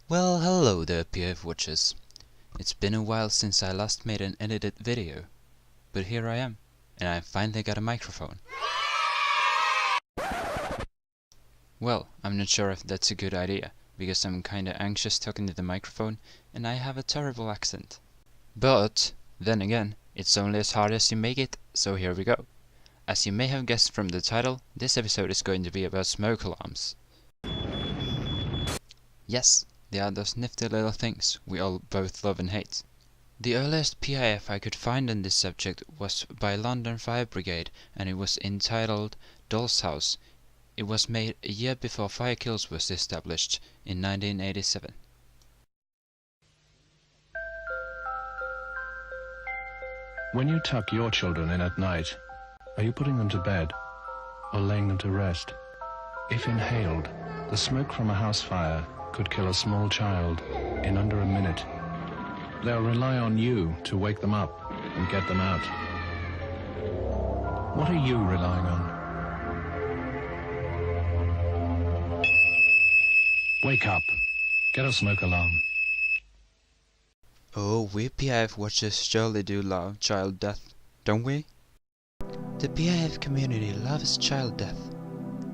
Well, hello there PIF watchers. It's been a while since I last made an edited video, but here I am, and I finally got a microphone. Well, I'm not sure if that's a good idea, because I'm kinda anxious talking to the microphone, and I have a terrible accent. But, then again, it's only as hard as you make it, so here we go. As you may have guessed from the title, this episode is going to be about smoke alarms. Yes. They are those nifty little things we all both love and hate. The earliest PIF I could find on this subject was by London Fire Brigade, and it was entitled Doll's House. It was made a year before fire kills was established in 1987. When you tuck your children in at night, are you putting them to bed or laying them to rest? If inhaled, the smoke from a house fire could kill a small child in under a minute. They'll rely on you to wake them up and get them out. What are you relying on? Wake up. Get a smoke alarm. Oh, we PIF watchers surely do love child death, don't we? The PIF community loves child death.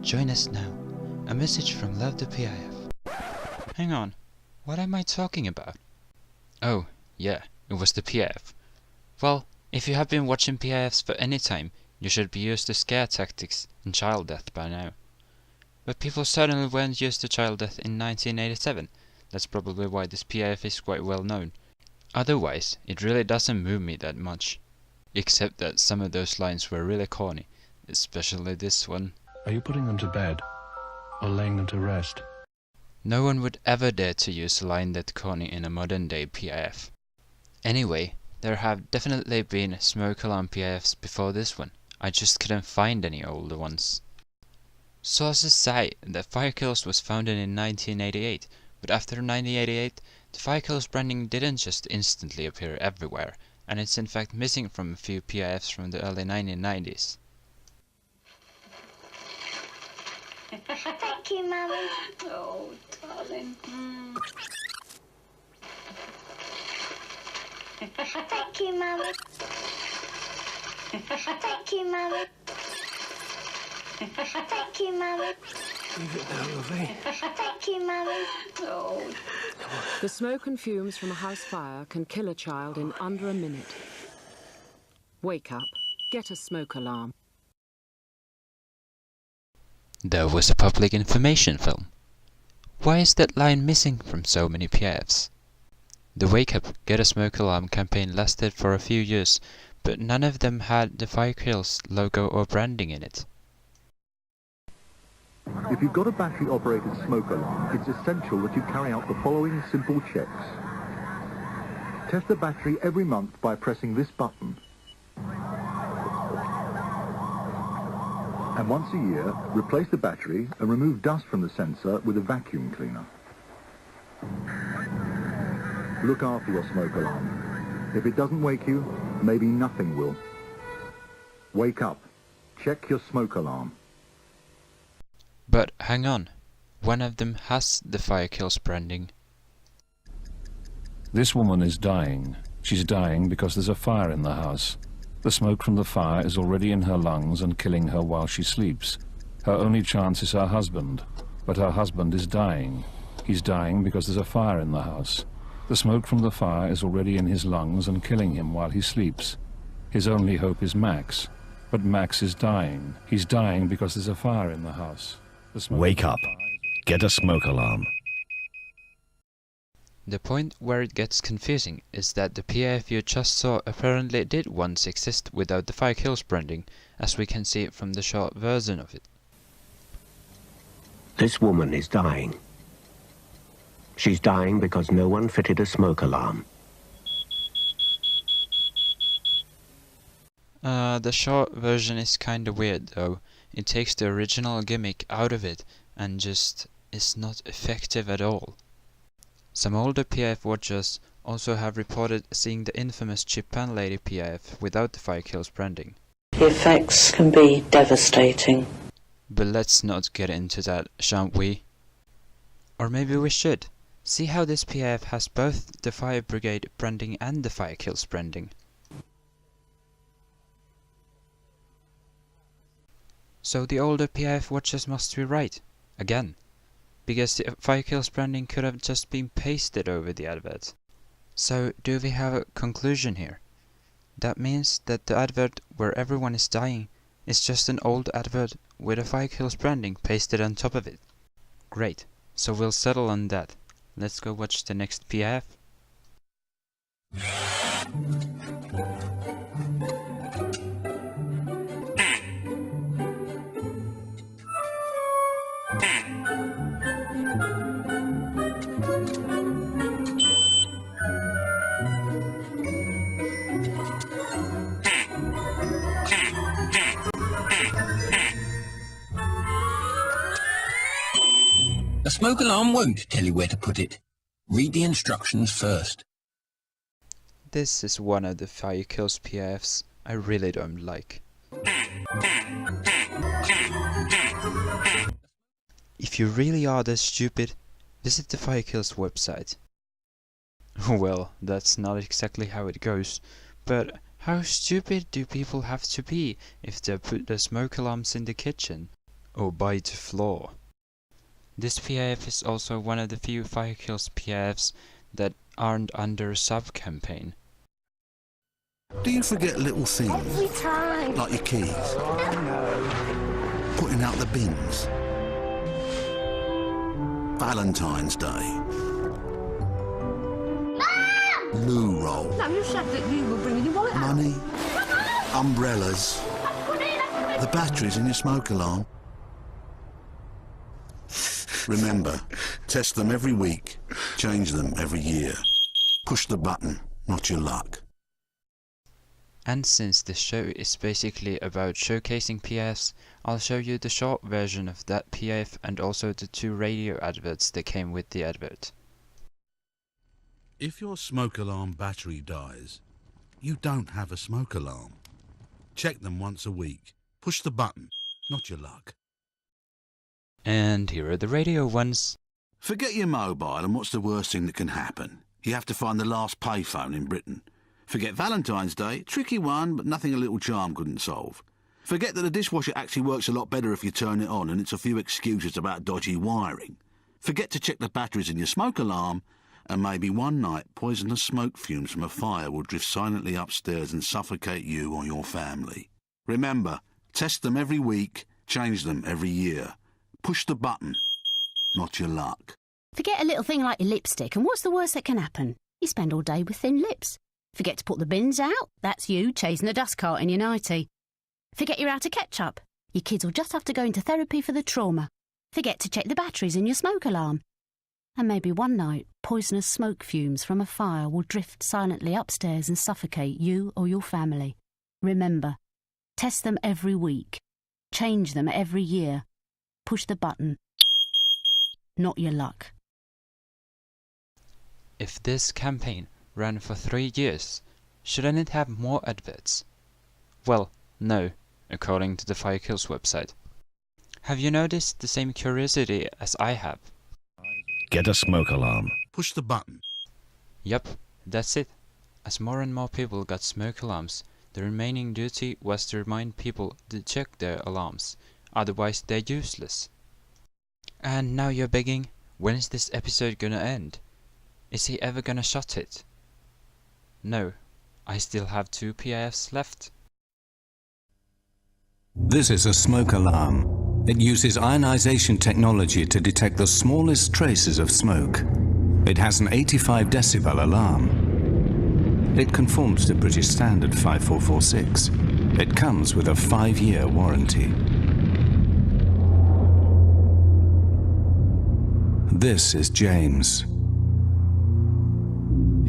Join us now. A message from Love the PIF. Hang on, what am I talking about? Oh, yeah, it was the PIF. Well, if you have been watching PIFs for any time, you should be used to scare tactics and child death by now. But people certainly weren't used to child death in 1987, that's probably why this PIF is quite well known. Otherwise, it really doesn't move me that much. Except that some of those lines were really corny, especially this one. Are you putting them to bed or laying them to rest? No one would ever dare to use a line that corny in a modern day PIF. Anyway, there have definitely been smoke alarm PIFs before this one, I just couldn't find any older ones. Sources say that fire kills was founded in 1988, but after 1988, the fire kills branding didn't just instantly appear everywhere, and it's in fact missing from a few PIFs from the early 1990s. Thank you, Mummy. Oh, darling. Thank you, Mummy. Thank you, Mummy. Thank you, Mummy. Leave it now, lovely. Thank you, Mummy. Oh. The smoke and fumes from a house fire can kill a child in under a minute. Wake up. Get a smoke alarm. There was a public information film. Why is that line missing from so many PIFs? The Wake Up, Get a Smoke Alarm campaign lasted for a few years, but none of them had the Fire Kills logo or branding in it. If you've got a battery-operated smoke alarm, it's essential that you carry out the following simple checks. Test the battery every month by pressing this button. And once a year, replace the battery and remove dust from the sensor with a vacuum cleaner. Look after your smoke alarm. If it doesn't wake you, maybe nothing will. Wake up. Check your smoke alarm. But hang on, one of them has the Fire Kills branding. This woman is dying. She's dying because there's a fire in the house. The smoke from the fire is already in her lungs and killing her while she sleeps. Her only chance is her husband, but her husband is dying. He's dying because there's a fire in the house. The smoke from the fire is already in his lungs and killing him while he sleeps. His only hope is Max, but Max is dying. He's dying because there's a fire in the house. Wake up. Get a smoke alarm. The point where it gets confusing is that the PIF you just saw apparently did once exist without the fire kills branding, as we can see from the short version of it. This woman is dying. She's dying because no one fitted a smoke alarm. The short version is kinda weird though. It takes the original gimmick out of it and just is not effective at all. Some older PIF watchers also have reported seeing the infamous Chip-Pan Lady PIF without the fire kills branding. The effects can be devastating. But let's not get into that, shan't we? Or maybe we should. See how this PIF has both the fire brigade branding and the fire kills branding. So the older PIF watchers must be right, again. Because the fire kills branding could have just been pasted over the advert. So do we have a conclusion here? That means that the advert where everyone is dying is just an old advert with a fire kills branding pasted on top of it. Great, so we'll settle on that. Let's go watch the next PIF. The smoke alarm won't tell you where to put it. Read the instructions first. This is one of the fire kills PIFs I really don't like. If you really are this stupid, visit the fire kills website. Well, that's not exactly how it goes, but how stupid do people have to be if they put the smoke alarms in the kitchen or by the floor? This PIF is also one of the few fire kills PIFs that aren't under a sub-campaign. Do you forget little things? Every time. Like your keys? Putting out the bins? Valentine's Day? Mom! Loo roll? No, you said that you were bringing your wallet out. Money? Umbrellas? The batteries in your smoke alarm? Remember, test them every week, change them every year. Push the button, not your luck. And since this show is basically about showcasing PIFs, I'll show you the short version of that PIF and also the 2 radio adverts that came with the advert. If your smoke alarm battery dies, you don't have a smoke alarm. Check them once a week. Push the button, not your luck. And here are the radio ones. Forget your mobile and what's the worst thing that can happen? You have to find the last payphone in Britain. Forget Valentine's Day, tricky one, but nothing a little charm couldn't solve. Forget that the dishwasher actually works a lot better if you turn it on and it's a few excuses about dodgy wiring. Forget to check the batteries in your smoke alarm, and maybe one night poisonous smoke fumes from a fire will drift silently upstairs and suffocate you or your family. Remember, test them every week, change them every year. Push the button, not your luck. Forget a little thing like your lipstick, and what's the worst that can happen? You spend all day with thin lips. Forget to put the bins out, that's you chasing the dust cart in your nightie. Forget you're out of ketchup. Your kids will just have to go into therapy for the trauma. Forget to check the batteries in your smoke alarm. And maybe one night, poisonous smoke fumes from a fire will drift silently upstairs and suffocate you or your family. Remember, test them every week. Change them every year. Push the button, not your luck. If this campaign ran for 3 years, shouldn't it have more adverts? Well, no, according to the Fire Kills website. Have you noticed the same curiosity as I have? Get a smoke alarm. Push the button. Yup, that's it. As more and more people got smoke alarms, the remaining duty was to remind people to check their alarms, otherwise they're useless. And now you're begging, when is this episode gonna end? Is he ever gonna shut it? No, I still have 2 PIFs left. This is a smoke alarm. It uses ionization technology to detect the smallest traces of smoke. It has an 85 decibel alarm. It conforms to British Standard 5446. It comes with a 5-year warranty. This is James.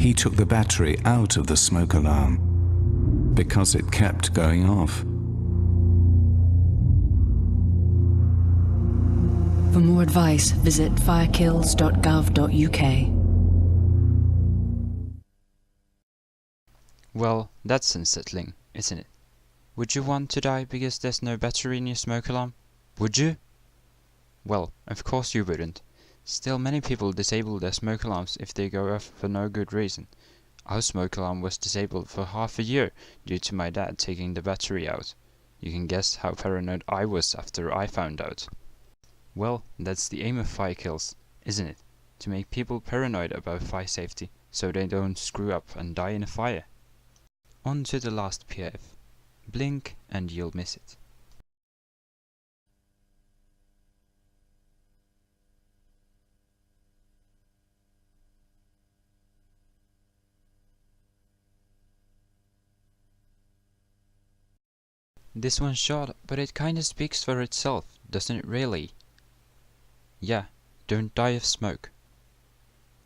He took the battery out of the smoke alarm because it kept going off. For more advice, visit firekills.gov.uk. Well, that's unsettling, isn't it? Would you want to die because there's no battery in your smoke alarm? Would you? Well, of course you wouldn't. Still, many people disable their smoke alarms if they go off for no good reason. Our smoke alarm was disabled for half a year due to my dad taking the battery out. You can guess how paranoid I was after I found out. Well, that's the aim of fire kills, isn't it? To make people paranoid about fire safety, so they don't screw up and die in a fire. On to the last PIF. Blink and you'll miss it. This one's short, but it kinda speaks for itself, doesn't it really? Yeah, don't die of smoke.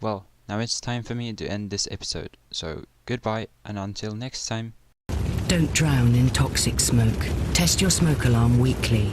Well, now it's time for me to end this episode, so goodbye and until next time. Don't drown in toxic smoke. Test your smoke alarm weekly.